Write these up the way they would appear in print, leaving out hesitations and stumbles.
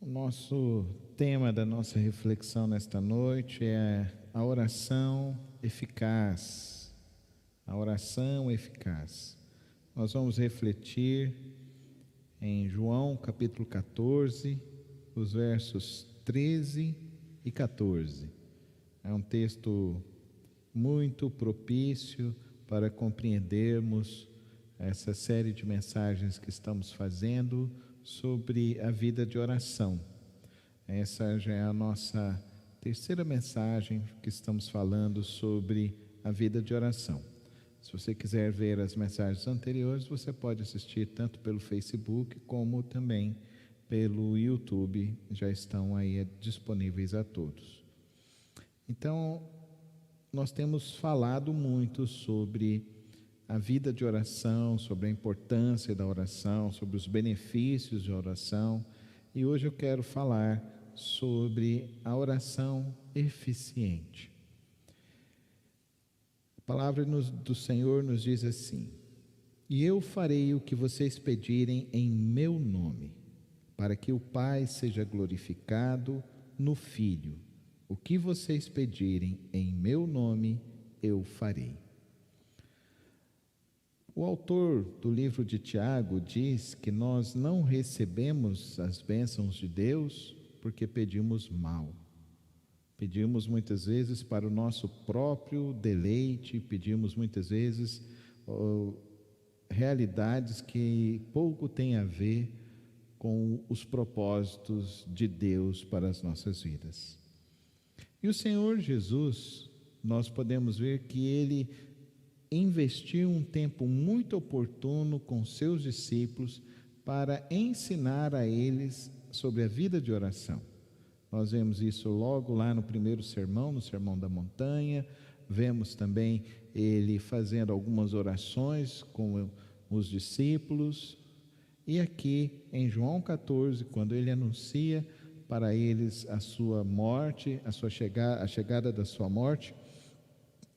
O nosso tema da nossa reflexão nesta noite é a oração eficaz. A oração eficaz. Nós vamos refletir em João capítulo 14, os versos 13 e 14. É um texto muito propício para compreendermos essa série de mensagens que estamos fazendo sobre a vida de oração. Essa já é a nossa terceira mensagem que estamos falando sobre a vida de oração. Se você quiser ver as mensagens anteriores, você pode assistir tanto pelo Facebook como também pelo YouTube, já estão aí disponíveis a todos. Então, nós temos falado muito sobre a vida de oração, sobre a importância da oração, sobre os benefícios de oração, e hoje eu quero falar sobre a oração eficiente. A palavra do Senhor nos diz assim: e eu farei o que vocês pedirem em meu nome, para que o Pai seja glorificado no Filho. O que vocês pedirem em meu nome, eu farei. O autor do livro de Tiago diz que nós não recebemos as bênçãos de Deus porque pedimos mal. Pedimos muitas vezes para o nosso próprio deleite, pedimos muitas vezes realidades que pouco têm a ver com os propósitos de Deus para as nossas vidas. E o Senhor Jesus, nós podemos ver que Ele investiu um tempo muito oportuno com seus discípulos para ensinar a eles sobre a vida de oração. Nós vemos isso logo lá no primeiro sermão, no Sermão da Montanha. Vemos também ele fazendo algumas orações com os discípulos. E aqui em João 14, quando ele anuncia para eles a sua morte, a chegada da sua morte,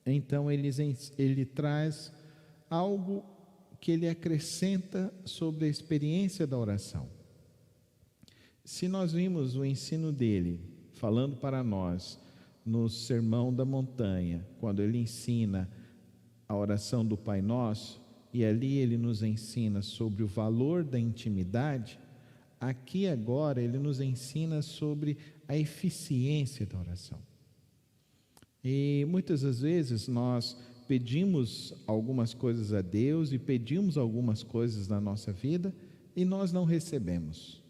então ele traz algo que ele acrescenta sobre a experiência da oração. Se nós vimos o ensino dele, falando para nós, no Sermão da Montanha, quando ele ensina a oração do Pai Nosso, e ali ele nos ensina sobre o valor da intimidade, aqui agora ele nos ensina sobre a eficiência da oração. E muitas das vezes nós pedimos algumas coisas a Deus e pedimos algumas coisas na nossa vida e nós não recebemos.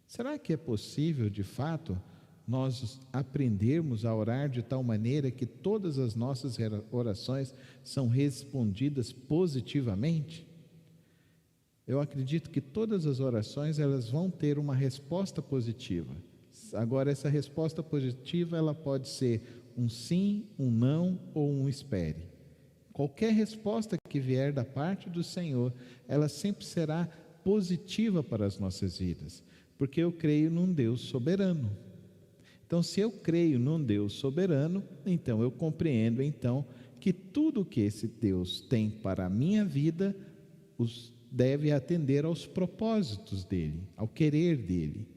Será que é possível, de fato, nós aprendermos a orar de tal maneira que todas as nossas orações são respondidas positivamente? Eu acredito que todas as orações elas vão ter uma resposta positiva. Agora, essa resposta positiva ela pode ser um sim, um não ou um espere. Qualquer resposta que vier da parte do Senhor, ela sempre será positiva para as nossas vidas, porque eu creio num Deus soberano. Então, se eu creio num Deus soberano, então eu compreendo que tudo que esse Deus tem para a minha vida deve atender aos propósitos dele, ao querer dele.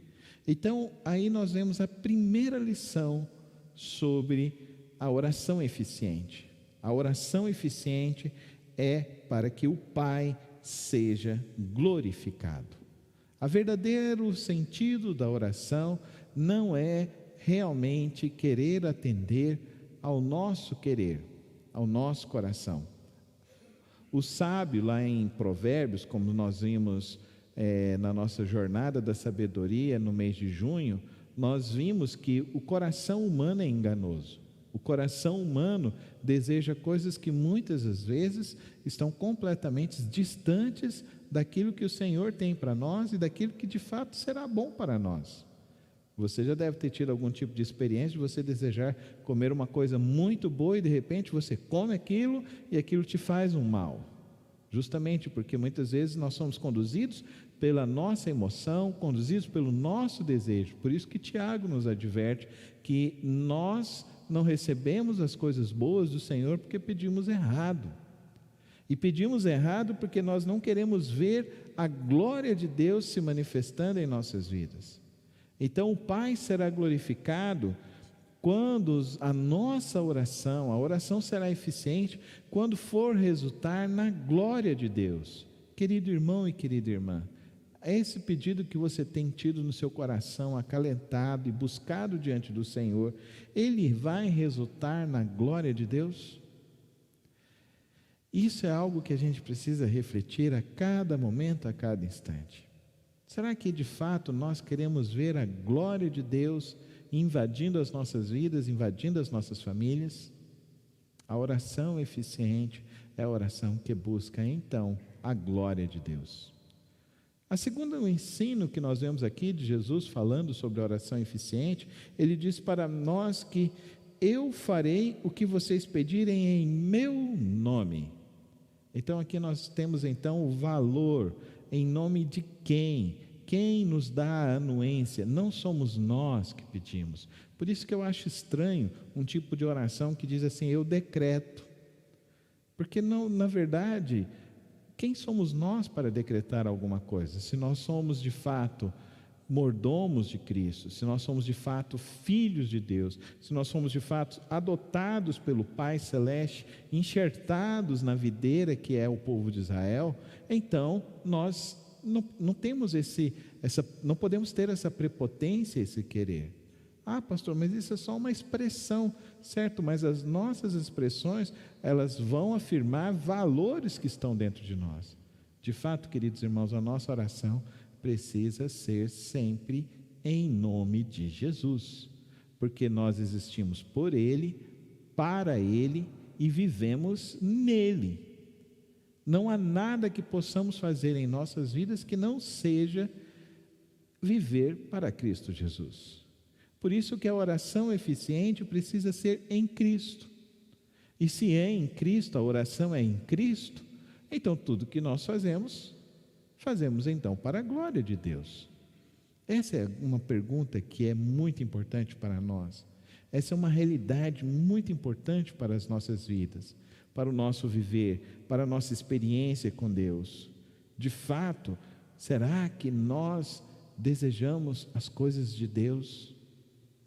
Então, aí nós vemos a primeira lição sobre a oração eficiente. A oração eficiente é para que o Pai seja glorificado. O verdadeiro sentido da oração não é realmente querer atender ao nosso querer, ao nosso coração. O sábio lá em Provérbios, como nós vimos na nossa jornada da sabedoria no mês de junho, nós vimos que o coração humano é enganoso. O coração humano deseja coisas que muitas das vezes estão completamente distantes daquilo que o Senhor tem para nós e daquilo que de fato será bom para nós. Você já deve ter tido algum tipo de experiência de você desejar comer uma coisa muito boa e de repente você come aquilo e aquilo te faz um mal. Justamente porque muitas vezes nós somos conduzidos pela nossa emoção, conduzidos pelo nosso desejo. Por isso que Tiago nos adverte que nós não recebemos as coisas boas do Senhor porque pedimos errado. E pedimos errado porque nós não queremos ver a glória de Deus se manifestando em nossas vidas. Então o Pai será glorificado quando a nossa oração, a oração será eficiente quando for resultar na glória de Deus. Querido irmão e querida irmã, é esse pedido que você tem tido no seu coração, acalentado e buscado diante do Senhor, ele vai resultar na glória de Deus? Isso é algo que a gente precisa refletir a cada momento, a cada instante. Será que de fato nós queremos ver a glória de Deus invadindo as nossas vidas, invadindo as nossas famílias? A oração eficiente é a oração que busca então a glória de Deus. A segunda, o ensino que nós vemos aqui de Jesus falando sobre a oração eficiente, ele diz para nós que eu farei o que vocês pedirem em meu nome. Então aqui nós temos então o valor, em nome de quem? Quem nos dá a anuência? Não somos nós que pedimos. Por isso que eu acho estranho um tipo de oração que diz assim, eu decreto. Porque não, na verdade, quem somos nós para decretar alguma coisa? Se nós somos de fato mordomos de Cristo, se nós somos de fato filhos de Deus, se nós somos de fato adotados pelo Pai Celeste, enxertados na videira que é o povo de Israel, então nós não temos não podemos ter essa prepotência, esse querer. Ah, pastor, mas isso é só uma expressão, certo? Mas as nossas expressões, elas vão afirmar valores que estão dentro de nós. De fato, queridos irmãos, a nossa oração precisa ser sempre em nome de Jesus, porque nós existimos por Ele, para Ele e vivemos nele. Não há nada que possamos fazer em nossas vidas que não seja viver para Cristo Jesus. Por isso que a oração eficiente precisa ser em Cristo. E se é em Cristo, a oração é em Cristo, então tudo que nós fazemos então para a glória de Deus. Essa é uma pergunta que é muito importante para nós. Essa é uma realidade muito importante para as nossas vidas, para o nosso viver, para a nossa experiência com Deus. De fato, será que nós desejamos as coisas de Deus,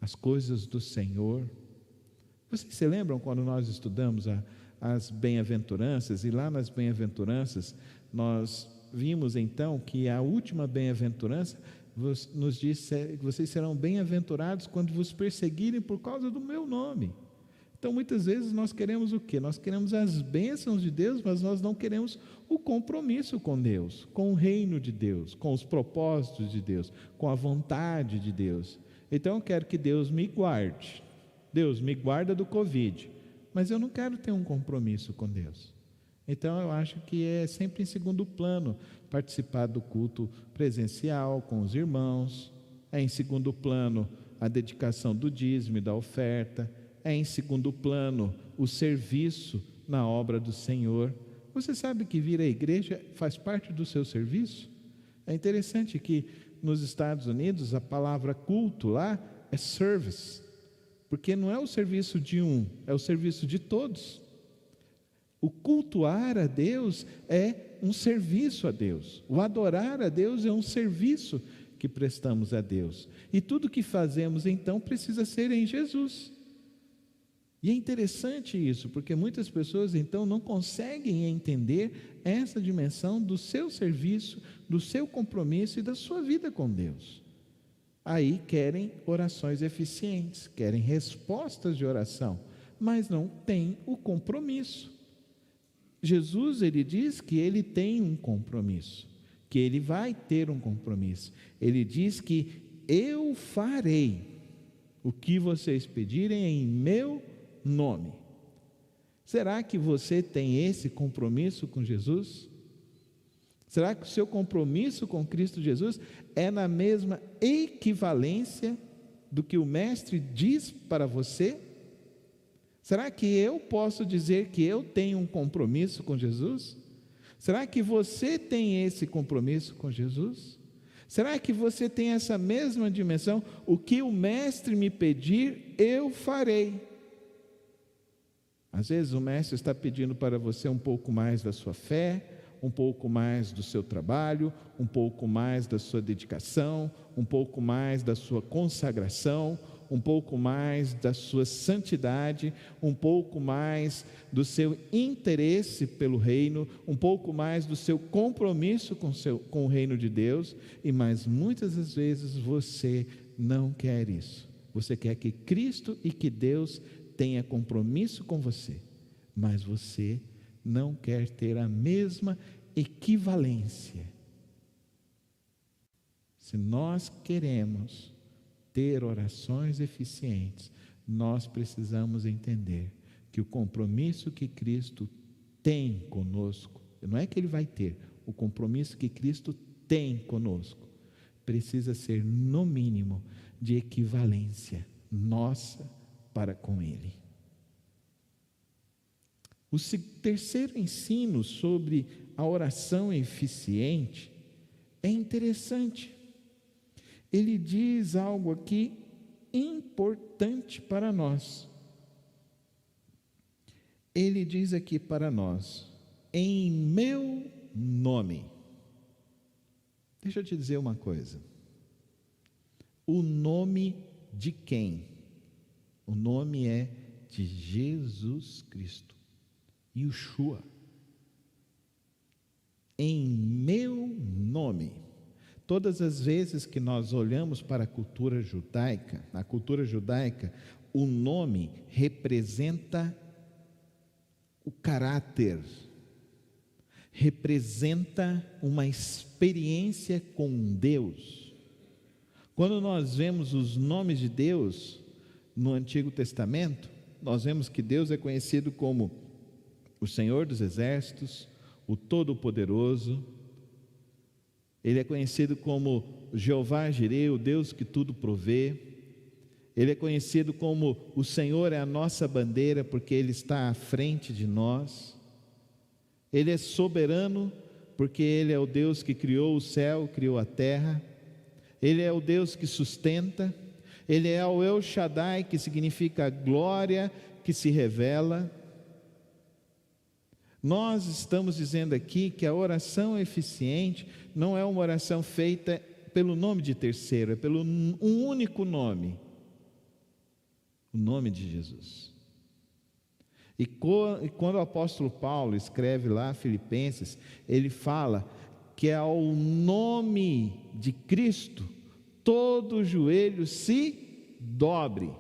as coisas do Senhor? Vocês se lembram quando nós estudamos as bem-aventuranças, e lá nas bem-aventuranças nós vimos então que a última bem-aventurança nos diz que vocês serão bem-aventurados quando vos perseguirem por causa do meu nome. Então muitas vezes nós queremos o quê? Nós queremos as bênçãos de Deus, mas nós não queremos o compromisso com Deus, com o reino de Deus, com os propósitos de Deus, com a vontade de Deus. Então eu quero que Deus me guarde. Deus me guarda do Covid, mas eu não quero ter um compromisso com Deus. Então eu acho que é sempre em segundo plano participar do culto presencial com os irmãos, é em segundo plano a dedicação do dízimo e da oferta, é em segundo plano o serviço na obra do Senhor. Você sabe que vir à igreja faz parte do seu serviço? É interessante que nos Estados Unidos a palavra culto lá é service, porque não é o serviço de um, é o serviço de todos. O cultuar a Deus é um serviço a Deus. O adorar a Deus é um serviço que prestamos a Deus. E tudo que fazemos então precisa ser em Jesus. E é interessante isso, porque muitas pessoas então não conseguem entender essa dimensão do seu serviço, do seu compromisso e da sua vida com Deus. Aí querem orações eficientes, querem respostas de oração, mas não têm o compromisso. Jesus, ele diz que ele tem um compromisso, que ele vai ter um compromisso. Ele diz que eu farei o que vocês pedirem em meu nome. Será que você tem esse compromisso com Jesus? Será que o seu compromisso com Cristo Jesus é na mesma equivalência do que o Mestre diz para você? Será que eu posso dizer que eu tenho um compromisso com Jesus? Será que você tem esse compromisso com Jesus? Será que você tem essa mesma dimensão? O que o Mestre me pedir, eu farei. Às vezes o Mestre está pedindo para você um pouco mais da sua fé, um pouco mais do seu trabalho, um pouco mais da sua dedicação, um pouco mais da sua consagração, um pouco mais da sua santidade, um pouco mais do seu interesse pelo reino, um pouco mais do seu compromisso com o reino de Deus, mas muitas das vezes você não quer isso. Você quer que Cristo e que Deus tenha compromisso com você, mas você não quer ter a mesma equivalência. Se nós queremos ter orações eficientes, nós precisamos entender que o compromisso que Cristo tem conosco, não é que Ele vai ter, o compromisso que Cristo tem conosco, precisa ser no mínimo de equivalência nossa para com Ele. O terceiro ensino sobre a oração eficiente é interessante. Ele diz algo aqui importante para nós. Ele diz aqui para nós: em meu nome. Deixa eu te dizer uma coisa. O nome de quem? O nome é de Jesus Cristo, Yeshua. Em meu nome. Todas as vezes que nós olhamos para a cultura judaica, na cultura judaica, o nome representa o caráter, representa uma experiência com Deus. Quando nós vemos os nomes de Deus no Antigo Testamento, nós vemos que Deus é conhecido como o Senhor dos Exércitos, o Todo-Poderoso. Ele é conhecido como Jeová Jireh, o Deus que tudo provê. Ele é conhecido como o Senhor é a nossa bandeira, porque Ele está à frente de nós. Ele é soberano, porque Ele é o Deus que criou o céu, criou a terra. Ele é o Deus que sustenta. Ele é o El Shaddai, que significa glória que se revela. Nós estamos dizendo aqui que a oração eficiente não é uma oração feita pelo nome de terceiro, é pelo um único nome, o nome de Jesus. E quando o apóstolo Paulo escreve lá a Filipenses, ele fala que ao nome de Cristo todo joelho se dobre.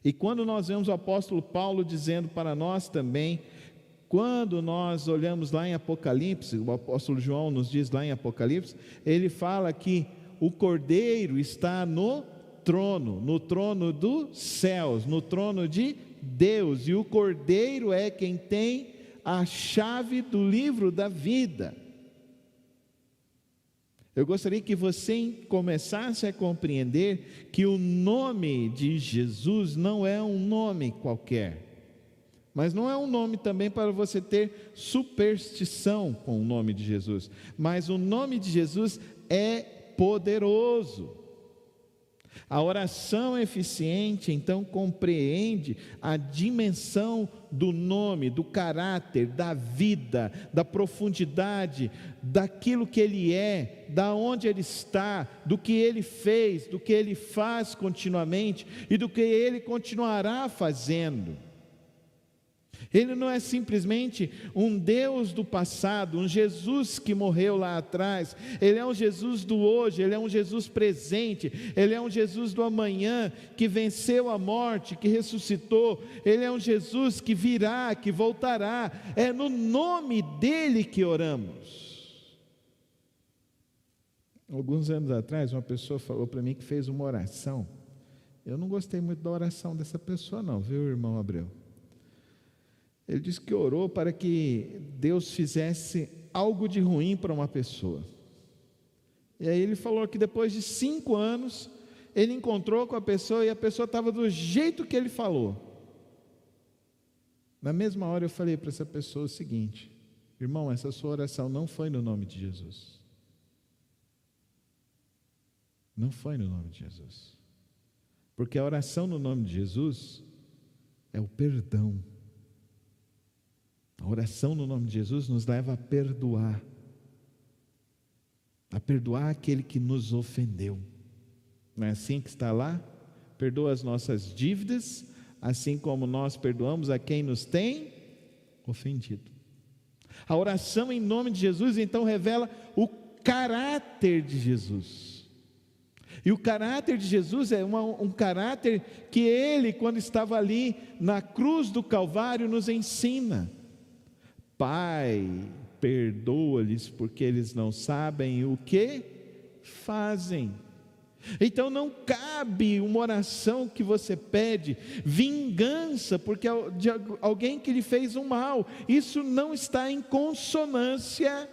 E quando nós vemos o apóstolo Paulo dizendo para nós também, quando nós olhamos lá em Apocalipse, o apóstolo João nos diz lá em Apocalipse, ele fala que o Cordeiro está no trono dos céus, no trono de Deus, e o Cordeiro é quem tem a chave do livro da vida. Eu gostaria que você começasse a compreender que o nome de Jesus não é um nome qualquer, mas não é um nome também para você ter superstição com o nome de Jesus, mas o nome de Jesus é poderoso. A oração eficiente, então, compreende a dimensão do nome, do caráter, da vida, da profundidade, daquilo que Ele é, da onde Ele está, do que Ele fez, do que Ele faz continuamente e do que Ele continuará fazendo. Ele não é simplesmente um Deus do passado, um Jesus que morreu lá atrás. Ele é um Jesus do hoje, Ele é um Jesus presente, Ele é um Jesus do amanhã, que venceu a morte, que ressuscitou. Ele é um Jesus que virá, que voltará. É no nome dEle que oramos. Alguns anos atrás, uma pessoa falou para mim que fez uma oração. Eu não gostei muito da oração dessa pessoa não, viu, irmão Abreu? Ele disse que orou para que Deus fizesse algo de ruim para uma pessoa. E aí ele falou que depois de 5 anos, ele encontrou com a pessoa e a pessoa estava do jeito que ele falou. Na mesma hora eu falei para essa pessoa o seguinte: irmão, essa sua oração não foi no nome de Jesus. Não foi no nome de Jesus. Porque a oração no nome de Jesus é o perdão. A oração no nome de Jesus nos leva a perdoar aquele que nos ofendeu. Não é assim que está lá? Perdoa as nossas dívidas, assim como nós perdoamos a quem nos tem ofendido. A oração em nome de Jesus então revela o caráter de Jesus. E o caráter de Jesus é um caráter que Ele, quando estava ali na cruz do Calvário, nos ensina. Pai, perdoa-lhes porque eles não sabem o que fazem. Então não cabe uma oração que você pede vingança porque de alguém que lhe fez um mal. Isso não está em consonância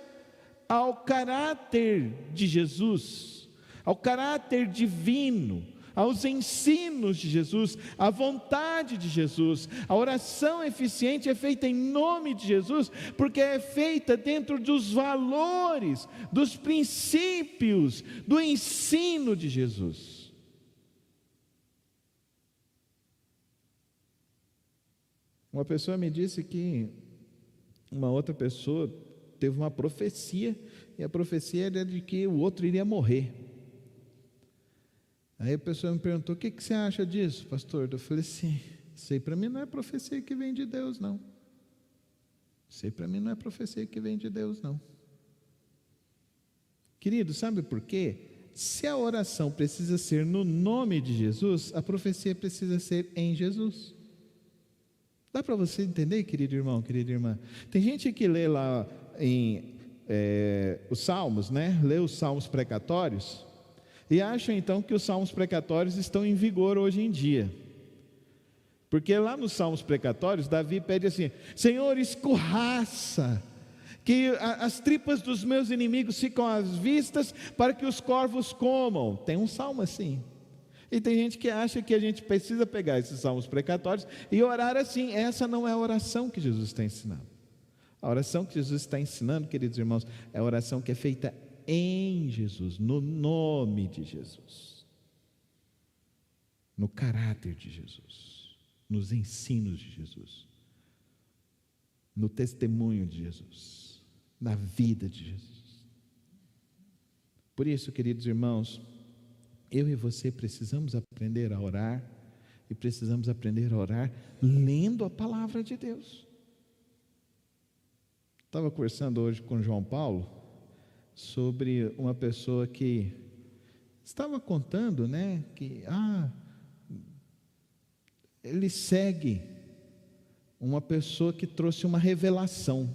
ao caráter de Jesus, ao caráter divino, aos ensinos de Jesus, à vontade de Jesus. A oração eficiente é feita em nome de Jesus, porque é feita dentro dos valores, dos princípios, do ensino de Jesus. Uma pessoa me disse que uma outra pessoa teve uma profecia, e a profecia era de que o outro iria morrer. Aí a pessoa me perguntou: o que você acha disso, pastor? Eu falei assim: isso aí para mim não é profecia que vem de Deus, não. Isso aí para mim não é profecia que vem de Deus, não. Querido, sabe por quê? Se a oração precisa ser no nome de Jesus, a profecia precisa ser em Jesus. Dá para você entender, querido irmão, querida irmã? Tem gente que lê lá os salmos, né? Lê os salmos precatórios e acha então que os salmos precatórios estão em vigor hoje em dia, porque lá nos salmos precatórios Davi pede assim: Senhor, escorraça, que as tripas dos meus inimigos ficam às vistas, para que os corvos comam. Tem um salmo assim. E tem gente que acha que a gente precisa pegar esses salmos precatórios e orar assim. Essa não é a oração que Jesus está ensinando. A oração que Jesus está ensinando, queridos irmãos, é a oração que é feita em Jesus, no nome de Jesus, no caráter de Jesus, nos ensinos de Jesus, no testemunho de Jesus, na vida de Jesus. Por isso, queridos irmãos, eu e você precisamos aprender a orar, e precisamos aprender a orar lendo a palavra de Deus. Estava conversando hoje com João Paulo sobre uma pessoa que estava contando, né, que ele segue uma pessoa que trouxe uma revelação.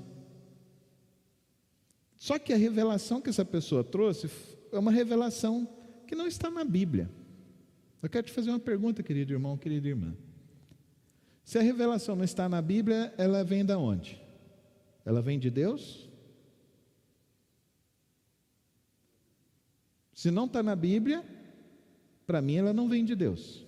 Só que a revelação que essa pessoa trouxe é uma revelação que não está na Bíblia. Eu quero te fazer uma pergunta, querido irmão, querida irmã. Se a revelação não está na Bíblia, ela vem de onde? Ela vem de Deus? Se não está na Bíblia, para mim ela não vem de Deus.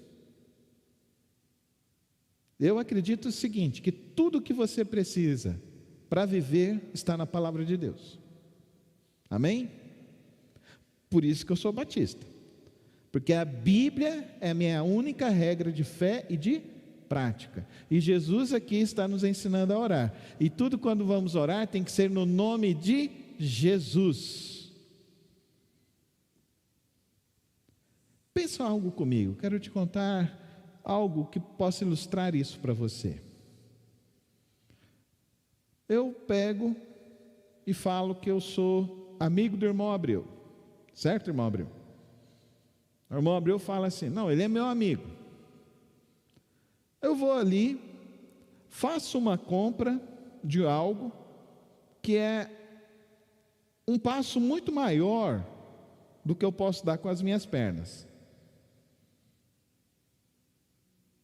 Eu acredito o seguinte, que tudo que você precisa para viver está na palavra de Deus. Amém? Por isso que eu sou batista, porque a Bíblia é a minha única regra de fé e de prática, e Jesus aqui está nos ensinando a orar, e tudo quando vamos orar tem que ser no nome de Jesus. Pensa algo comigo, quero te contar algo que possa ilustrar isso para você. Eu pego e falo que eu sou amigo do irmão Abreu, certo, irmão Abreu? O irmão Abreu fala assim: não, ele é meu amigo. Eu vou ali, faço uma compra de algo que é um passo muito maior do que eu posso dar com as minhas pernas.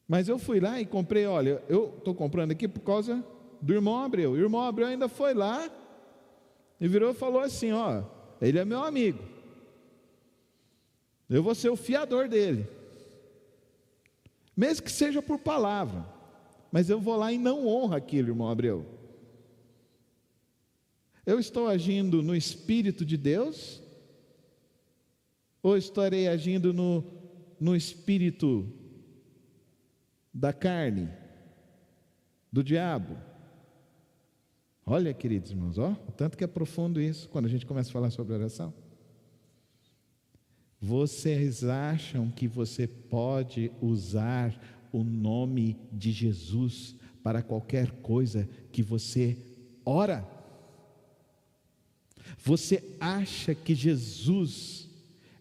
Mas eu fui lá e comprei, olha, eu estou comprando aqui por causa do irmão Abreu. O irmão Abreu ainda foi lá e virou e falou assim: ó, ele é meu amigo, eu vou ser o fiador dele, mesmo que seja por palavra, mas eu vou lá e não honro aquilo, irmão Abreu. Eu estou agindo no Espírito de Deus, ou estarei agindo no espírito da carne, do diabo? Olha, queridos irmãos, ó, o tanto que é profundo isso quando a gente começa a falar sobre oração. Vocês acham que você pode usar o nome de Jesus para qualquer coisa que você ora? Você acha que Jesus,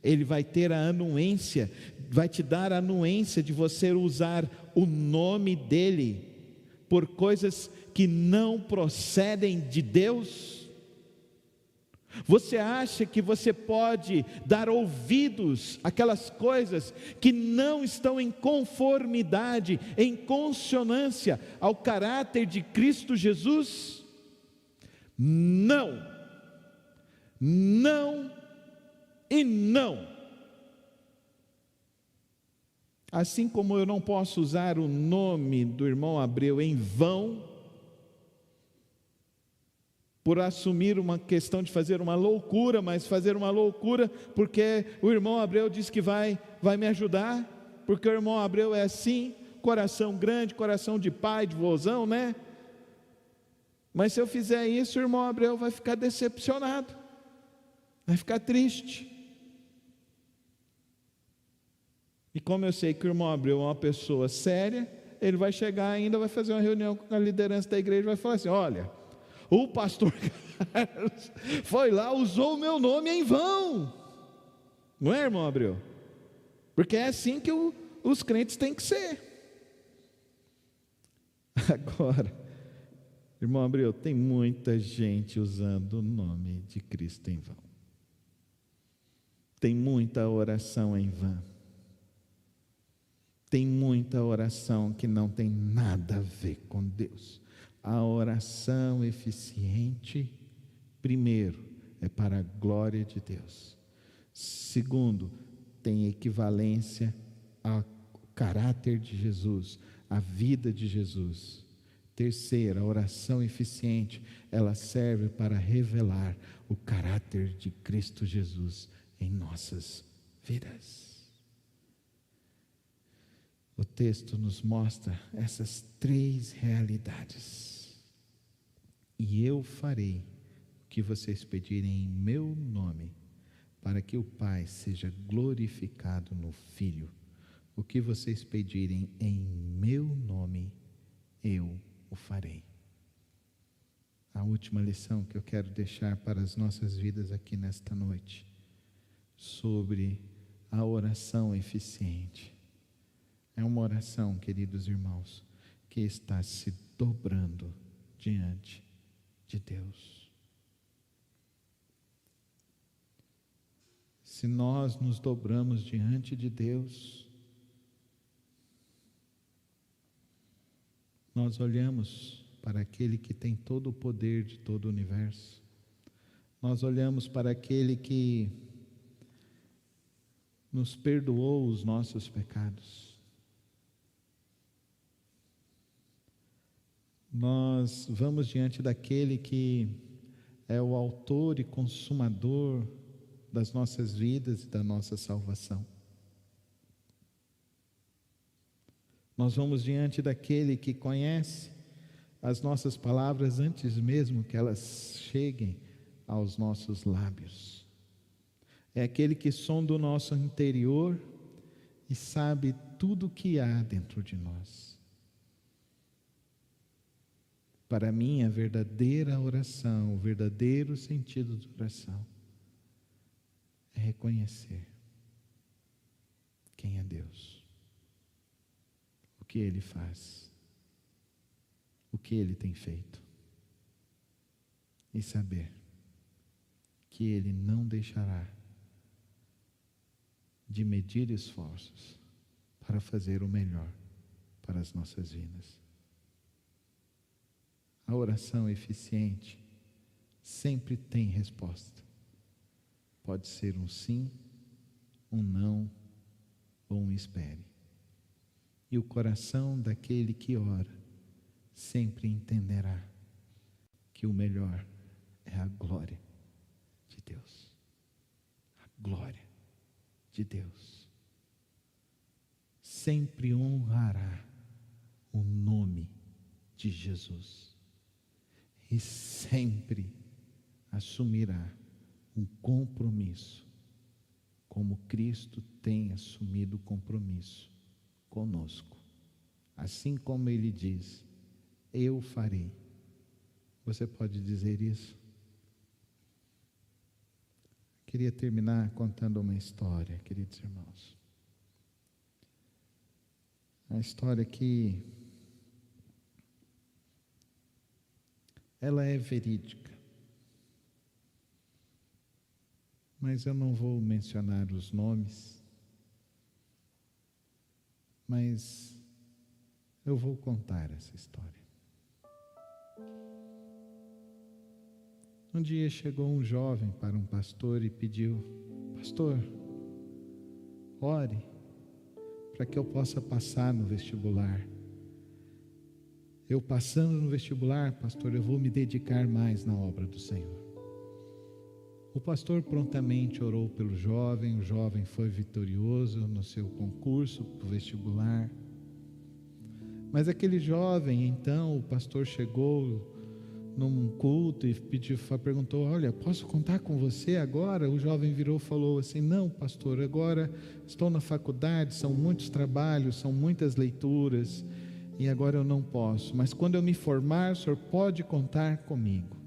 Ele vai ter a anuência, vai te dar a anuência de você usar o nome dEle por coisas que não procedem de Deus? Você acha que você pode dar ouvidos àquelas coisas que não estão em conformidade, em consonância ao caráter de Cristo Jesus? Não, não e não. Assim como eu não posso usar o nome do irmão Abreu em vão, por assumir uma questão de fazer uma loucura, mas fazer uma loucura porque o irmão Abreu disse que vai me ajudar, porque o irmão Abreu é assim, coração grande, coração de pai, de vozão, né? Mas se eu fizer isso, o irmão Abreu vai ficar decepcionado, vai ficar triste. E como eu sei que o irmão Abreu é uma pessoa séria, ele vai chegar ainda, vai fazer uma reunião com a liderança da igreja e vai falar assim: olha, o pastor Carlos foi lá, usou o meu nome em vão. Não é, irmão Abreu? Porque é assim que os crentes têm que ser. Agora, irmão Abreu, tem muita gente usando o nome de Cristo em vão. Tem muita oração em vão. Tem muita oração que não tem nada a ver com Deus. A oração eficiente, primeiro, é para a glória de Deus. Segundo, tem equivalência ao caráter de Jesus, à vida de Jesus. Terceiro, a oração eficiente, ela serve para revelar o caráter de Cristo Jesus em nossas vidas. O texto nos mostra essas três realidades. E eu farei o que vocês pedirem em meu nome, para que o Pai seja glorificado no Filho. O que vocês pedirem em meu nome, eu o farei. A última lição que eu quero deixar para as nossas vidas aqui nesta noite, sobre a oração eficiente. É uma oração, queridos irmãos, que está se dobrando diante de Deus. Se nós nos dobramos diante de Deus, nós olhamos para aquele que tem todo o poder de todo o universo, nós olhamos para aquele que nos perdoou os nossos pecados, nós vamos diante daquele que é o autor e consumador das nossas vidas e da nossa salvação. Nós vamos diante daquele que conhece as nossas palavras antes mesmo que elas cheguem aos nossos lábios. É aquele que sonda o nosso interior e sabe tudo o que há dentro de nós. Para mim, a verdadeira oração, o verdadeiro sentido de oração é reconhecer quem é Deus, o que Ele faz, o que Ele tem feito, e saber que Ele não deixará de medir esforços para fazer o melhor para as nossas vidas. A oração eficiente sempre tem resposta. Pode ser um sim, um não ou um espere. E o coração daquele que ora sempre entenderá que o melhor é a glória de Deus. A glória de Deus. Sempre honrará o nome de Jesus. e sempre assumirá um compromisso, como Cristo tem assumido o compromisso conosco. Assim como Ele diz, eu farei. Você pode dizer isso? Queria terminar contando uma história, queridos irmãos. A história que ela é verídica, mas eu não vou mencionar os nomes, mas eu vou contar essa história. Um dia chegou um jovem para um pastor e pediu: pastor, ore para que eu possa passar no vestibular. Eu passando no vestibular, pastor, eu vou me dedicar mais na obra do Senhor. O pastor prontamente orou pelo jovem, o jovem foi vitorioso no seu concurso para o vestibular. Mas aquele jovem, então, o pastor chegou num culto e perguntou: olha, posso contar com você agora? O jovem virou e falou assim: não, pastor, agora estou na faculdade, são muitos trabalhos, são muitas leituras, e agora eu não posso, mas quando eu me formar, o senhor pode contar comigo.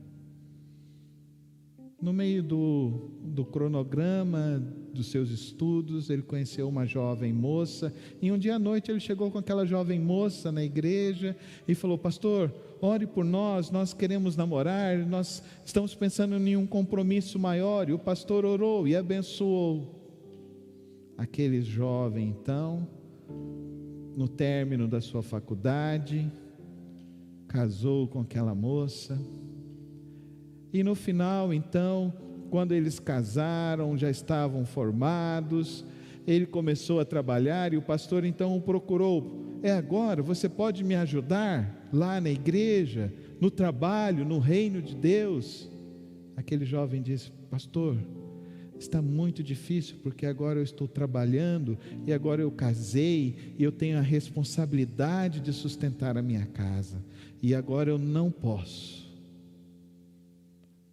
No meio do cronograma dos seus estudos, ele conheceu uma jovem moça, e um dia à noite ele chegou com aquela jovem moça na igreja e falou: pastor, ore por nós, nós queremos namorar, nós estamos pensando em um compromisso maior. E o pastor orou e abençoou aquele jovem. Então, no término da sua faculdade, casou com aquela moça. E no final, então, quando eles casaram, já estavam formados, ele começou a trabalhar e o pastor então o procurou: agora, você pode me ajudar lá na igreja, no trabalho, no reino de Deus? Aquele jovem disse: pastor, está muito difícil, porque agora eu estou trabalhando, e agora eu casei, e eu tenho a responsabilidade de sustentar a minha casa, e agora eu não posso.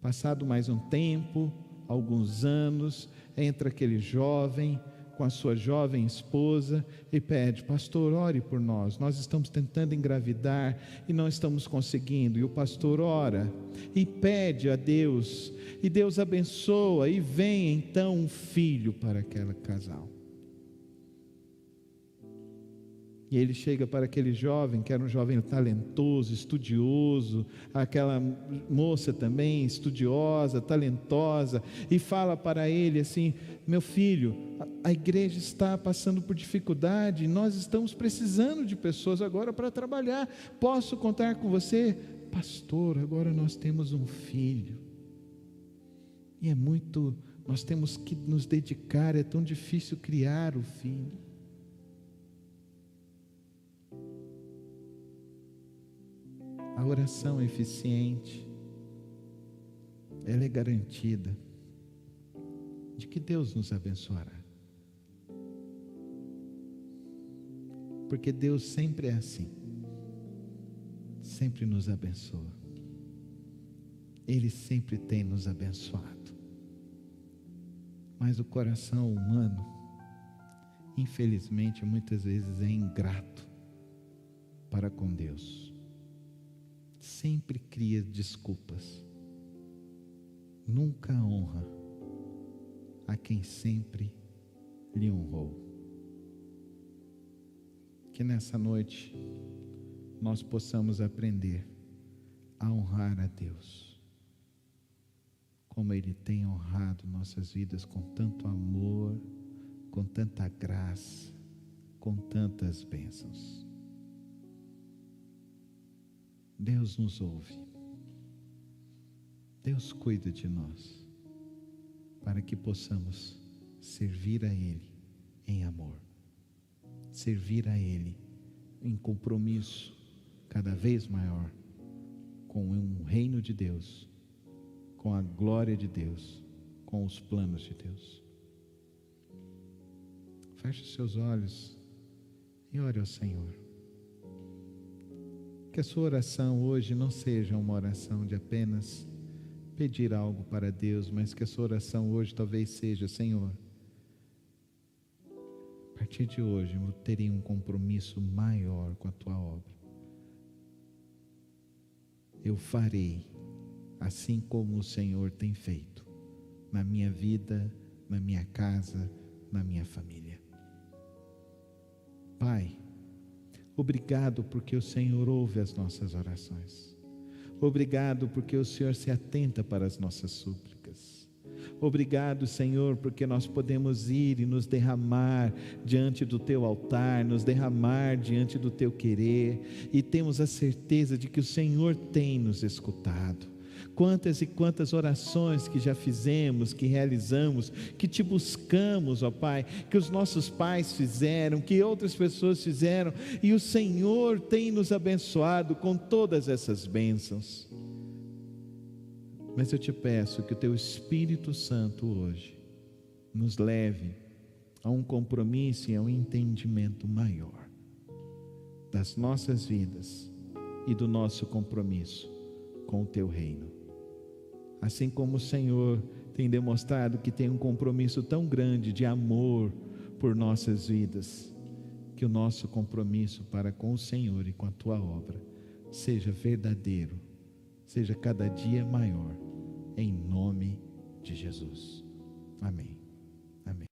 Passado mais um tempo, alguns anos, entra aquele jovem com a sua jovem esposa e pede: pastor, ore por nós, nós estamos tentando engravidar e não estamos conseguindo. E o pastor ora e pede a Deus, e Deus abençoa, e vem então um filho para aquele casal. E ele chega para aquele jovem, que era um jovem talentoso, estudioso, aquela moça também estudiosa, talentosa, e fala para ele assim: meu filho, a igreja está passando por dificuldade, nós estamos precisando de pessoas agora para trabalhar, posso contar com você? Pastor, agora nós temos um filho, e nós temos que nos dedicar, é tão difícil criar o filho. A oração é eficiente, ela é garantida de que Deus nos abençoará, porque Deus sempre é assim, sempre nos abençoa, Ele sempre tem nos abençoado, mas o coração humano, infelizmente, muitas vezes é ingrato para com Deus, sempre cria desculpas, nunca honra a quem sempre lhe honrou. Que nessa noite nós possamos aprender a honrar a Deus, como Ele tem honrado nossas vidas com tanto amor, com tanta graça, com tantas bênçãos. Deus nos ouve, Deus cuida de nós, para que possamos servir a Ele em amor, servir a Ele em compromisso cada vez maior com o reino de Deus, com a glória de Deus, com os planos de Deus. Feche os seus olhos e ore ao Senhor. Que a sua oração hoje não seja uma oração de apenas pedir algo para Deus, mas que a sua oração hoje talvez seja: Senhor, a partir de hoje eu terei um compromisso maior com a tua obra. Eu farei assim como o Senhor tem feito na minha vida, na minha casa, na minha família. Pai, obrigado porque o Senhor ouve as nossas orações. Obrigado porque o Senhor se atenta para as nossas súplicas. Obrigado, Senhor, porque nós podemos ir e nos derramar diante do Teu altar, nos derramar diante do Teu querer, e temos a certeza de que o Senhor tem nos escutado. Quantas e quantas orações que já fizemos, que realizamos, que Te buscamos, ó Pai, que os nossos pais fizeram, que outras pessoas fizeram, e o Senhor tem nos abençoado com todas essas bênçãos. Mas eu Te peço que o Teu Espírito Santo hoje nos leve a um compromisso e a um entendimento maior das nossas vidas e do nosso compromisso com o Teu reino. Assim como o Senhor tem demonstrado que tem um compromisso tão grande de amor por nossas vidas, que o nosso compromisso para com o Senhor e com a Tua obra seja verdadeiro, seja cada dia maior, em nome de Jesus. Amém.